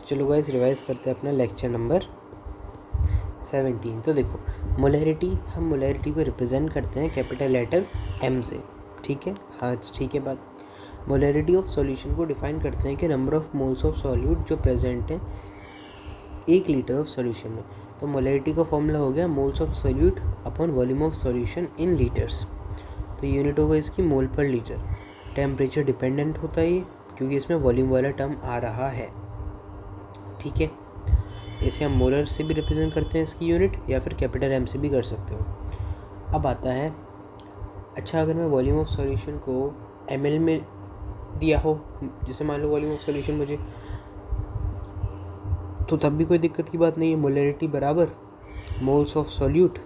चलो guys revise करते हैं अपना लेक्चर नंबर 17। तो देखो मोलैरिटी, हम मोलैरिटी को रिप्रेजेंट करते हैं कैपिटल लेटर M से, ठीक है। हाँ ठीक है बात। मोलैरिटी ऑफ सॉल्यूशन को डिफाइन करते हैं कि number of moles of solute जो प्रेजेंट हैं 1 लीटर ऑफ सॉल्यूशन में। तो मोलैरिटी का फॉर्मूला हो गया moles of solute upon volume of solution in litres. तो यूनिट होगा इसकी मोल पर लीटर। टेम्परेचर डिपेंडेंट होता है ये, क्योंकि इसमें वॉल्यूम वाला टर्म आ रहा है, ठीक है। इसे हम मोलर से भी रिप्रेजेंट करते हैं इसकी यूनिट, या फिर कैपिटल M से भी कर सकते हो। अब आता है, अच्छा अगर मैं वॉल्यूम ऑफ सॉल्यूशन को ml में दिया हो, जैसे मान लो वॉल्यूम ऑफ सॉल्यूशन मुझे, तो तब भी कोई दिक्कत की बात नहीं है। मोलैरिटी बराबर moles of solute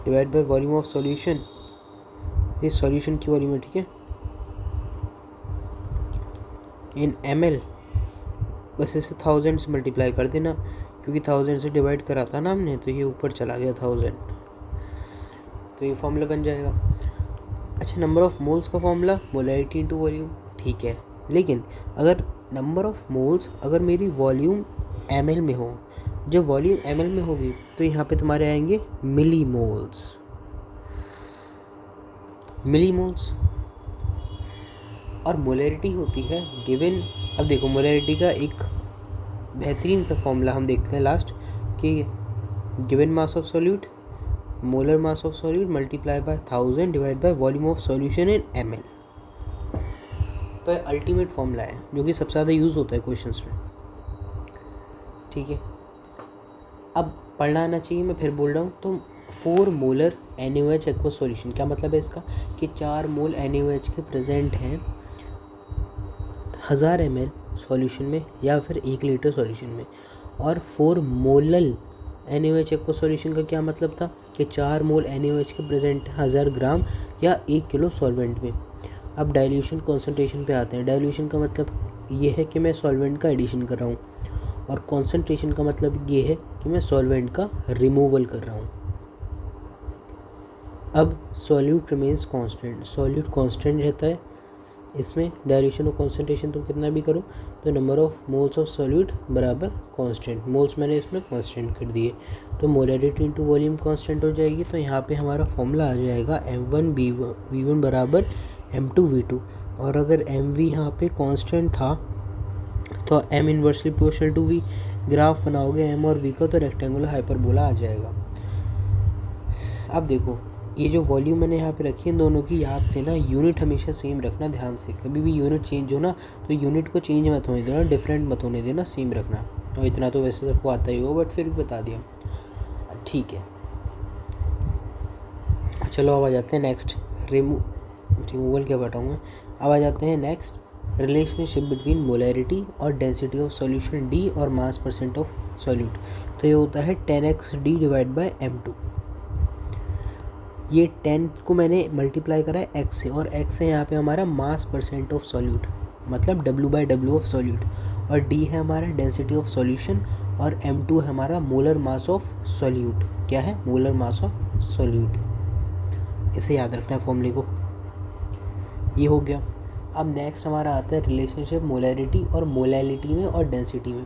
divide by volume of solution, इस सॉल्यूशन की वॉल्यूम है, ठीक है, इन ml। बस इसे 1000 से मल्टीप्लाई कर देना, क्योंकि 1000 से डिवाइड करा था ना हमने, तो ये ऊपर चला गया 1000, तो ये फॉर्मूला बन जाएगा। अच्छा नंबर ऑफ मोल्स का फॉर्मूला मोलैरिटी इनटू वॉल्यूम, ठीक है। लेकिन अगर नंबर ऑफ मोल्स अगर मेरी वॉल्यूम ml में हो, जब वॉल्यूम ml में होगी तो यहाँ पे तुम्हारे आएंगे मिली मोल्स, मिली मोल्स। और मोलैरिटी होती है गिवन, अब देखो मोलैरिटी का एक बेहतरीन सा फॉर्मूला हम देखते हैं लास्ट, कि given mass of solute molar mass of solute multiply by 1000 divide by volume of solution in ml। तो ये अल्टीमेट फॉर्मूला है जो कि सबसे ज़्यादा यूज़ होता है क्वेश्चंस में, ठीक है। अब पढ़ना आना चाहिए, मैं फिर बोल रहा हूँ। तो 4 मोलर NaOH एक्वा सॉल्यूशन, क्या मतलब है इसका, कि 4 मोल NaOH के प्रेजेंट हैं 1000 ml सॉल्यूशन में या फिर 1 लीटर सॉल्यूशन में। और 4 मोलल NaOH एक्वा सॉल्यूशन का क्या मतलब था, कि 4 मोल NaOH के प्रेजेंट 1000 ग्राम या 1 किलो सॉल्वेंट में। अब डाइल्यूशन कॉन्सेंट्रेशन पे आते हैं। डाइल्यूशन का मतलब ये है कि मैं सॉल्वेंट का एडिशन कर रहा हूँ, और कॉन्सेंट्रेशन का मतलब ये है कि मैं सॉल्वेंट का रिमूवल कर रहा हूँ। अब solute remains constant, solute constant रहता है इसमें। डाइल्यूशन और कॉन्सेंट्रेशन तुम कितना भी करो, तो number of moles of solute बराबर कांस्टेंट, मोल्स मैंने इसमें कांस्टेंट कर दिए, तो मोलैरिटी इनटू वॉल्यूम कांस्टेंट हो जाएगी। तो यहाँ पे हमारा फॉर्मूला आ जाएगा M1V1 बराबर M2V2। और अगर MV यहाँ पे कांस्टेंट था तो M inversely proportional to V। Graph बनाओगे M और V का तो रेक्टेंगुलर हाइपरबोला आ जाएगा। अब देखो ये जो वॉल्यूम मैंने यहाँ पे रखी है, इन दोनों की याद से ना यूनिट हमेशा सेम रखना ध्यान से। कभी भी यूनिट चेंज हो ना, तो यूनिट को चेंज मत होने देना, डिफरेंट मत होने देना, सेम रखना। और इतना तो वैसे सबको आता ही हो, बट फिर भी बता दिया, ठीक है। चलो अब आ जाते हैं नेक्स्ट, रिमूवल क्या बताऊँगा। अब आ जाते हैं नेक्स्ट, रिलेशनशिप बिटवीन मोलैरिटी और डेंसिटी ऑफ सॉल्यूशन D और मास परसेंट ऑफ सॉल्यूट। तो ये होता है 10x D divide by M2। ये 10 को मैंने मल्टीप्लाई करा है x से, और x है यहाँ पे हमारा मास परसेंट ऑफ सॉल्यूट, मतलब W/W ऑफ सॉल्यूट। और D है हमारा डेंसिटी ऑफ सॉल्यूशन, और M2 है हमारा मोलर मास ऑफ सॉल्यूट। क्या है, मोलर मास ऑफ सॉल्यूट। इसे याद रखना है फॉर्मूले को, ये हो गया। अब नेक्स्ट हमारा आता है रिलेशनशिप मोलैरिटी और मोलैलिटी में और डेंसिटी में।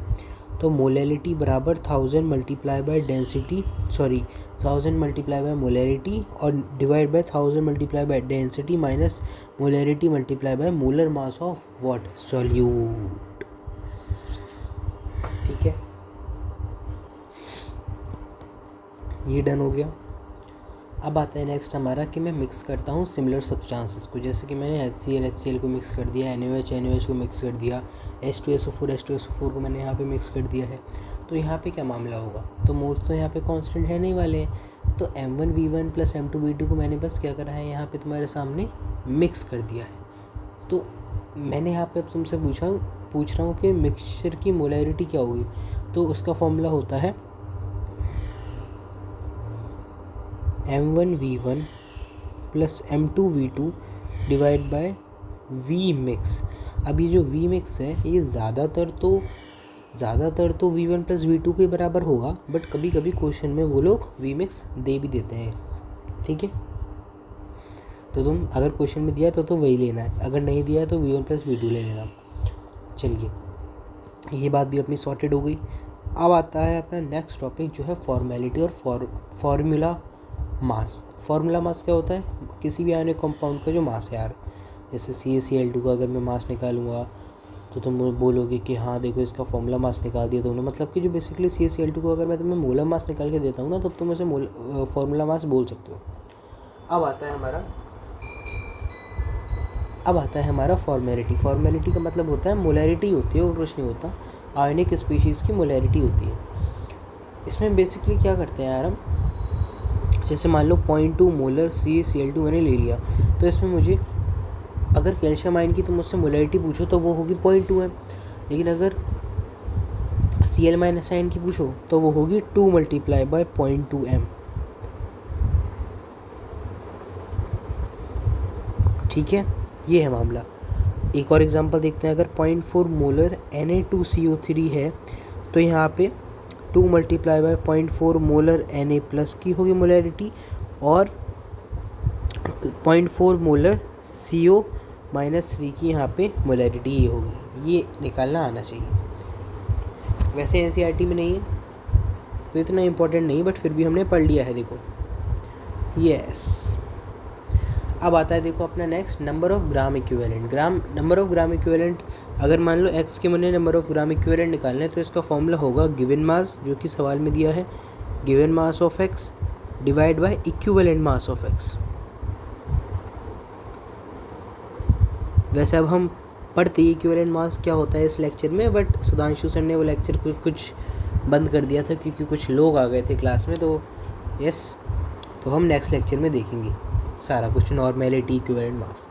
तो मोलैलिटी बराबर 1000 multiply by density, 1000 multiply by molarity और divide by 1000 multiply by density minus molarity multiply by molar mass of what, solute, ठीक है। ये डन हो गया। अब आता है नेक्स्ट हमारा कि मैं मिक्स करता हूँ सिमिलर सब्सटेंसेस को, जैसे कि मैंने HCl को मिक्स कर दिया, NaOH को मिक्स कर दिया, H2SO4 को मैंने यहाँ पे मिक्स कर दिया है। तो यहाँ पे क्या मामला होगा, तो मोल्स तो यहाँ पे कांस्टेंट है नहीं वाले हैं, तो M1V1 प्लस M2V2 को मैंने बस क्या करा है, यहाँ पे तुम्हारे सामने मिक्स कर दिया है। तो मैंने यहाँ पे अब तुमसे पूछ रहा हूँ कि मिक्सचर की मोलैरिटी क्या होगी, तो उसका फॉर्मूला होता है M1V1 plus M2V2 divide by V mix. अब ये जो V मिक्स है ये ज़्यादातर तो V1 प्लस V2 के बराबर होगा, बट कभी कभी क्वेश्चन में वो लोग V मिक्स दे भी देते हैं, ठीक है। तो तुम अगर क्वेश्चन में दिया तो वही लेना है, अगर नहीं दिया तो V1 प्लस V2 ले लेना। चलिए ये बात भी अपनी सॉर्टेड हो गई। अब आता है अपना नेक्स्ट टॉपिक जो है फॉर्मेलिटी और फार्मूला मास। फार्मूला मास क्या होता है? किसी भी आयनिक कंपाउंड का जो मास है यार, जैसे CaCl2 का अगर मैं मास निकालूंगा तो तुम बोलोगे कि हाँ देखो इसका फॉर्मूला मास निकाल दिया तुमने, मतलब कि जो बेसिकली CaCl2 को अगर मैं तुम्हें मोलर मास निकाल के देता हूँ ना, तब तुम उसे फॉर्मूला मास बोल सकते हो। अब आता है हमारा फॉर्मेलिटी। फॉर्मेलिटी का मतलब होता है मोलैरिटी होती है और कुछ नहीं होता, आयनिक स्पीशीज़ की मोलैरिटी होती है। इसमें बेसिकली क्या करते हैं यार हम, जैसे मान लो 0.2 मोलर CaCl2 मैंने ले लिया, तो इसमें मुझे अगर कैल्शियम आयन की तुम मुझसे मोलैरिटी पूछो तो वो होगी 0.2 m, लेकिन अगर Cl- आयन की पूछो तो वो होगी 2 × 0.2 m। ठीक है, ये है मामला। एक और एग्जांपल देखते हैं। अगर 0.4 मोलर Na2CO3 है तो यहाँ पे 2 × 0.4 मोलर Na+ की होगी मोलैरिटी और 0.4 मोलर CO-3 की यहाँ पे मोलैरिटी ये होगी। ये निकालना आना चाहिए। वैसे NCERT में नहीं है तो इतना इम्पोर्टेंट नहीं, बट फिर भी हमने पढ़ लिया है। देखो यस। अब आता है देखो अपना next number of gram equivalent. Number of gram equivalent, अगर मान लो x के मैंने नंबर ऑफ़ ग्राम इक्विवेलेंट निकालना है तो इसका फॉर्मूला होगा गिवन मास, जो कि सवाल में दिया है, given mass of x divide by equivalent mass of x। वैसे अब हम पढ़ते ही इक्विवेलेंट मास क्या होता है इस लेक्चर में, बट सुधांशु सर ने वो लेक्चर कुछ बंद कर दिया था क्योंकि कुछ लोग आ गए थे क्लास में। तो यस, तो हम नेक्स्ट लेक्चर में देखेंगे सारा कुछ, नॉर्मेलिटी, इक्विवेलेंट मास।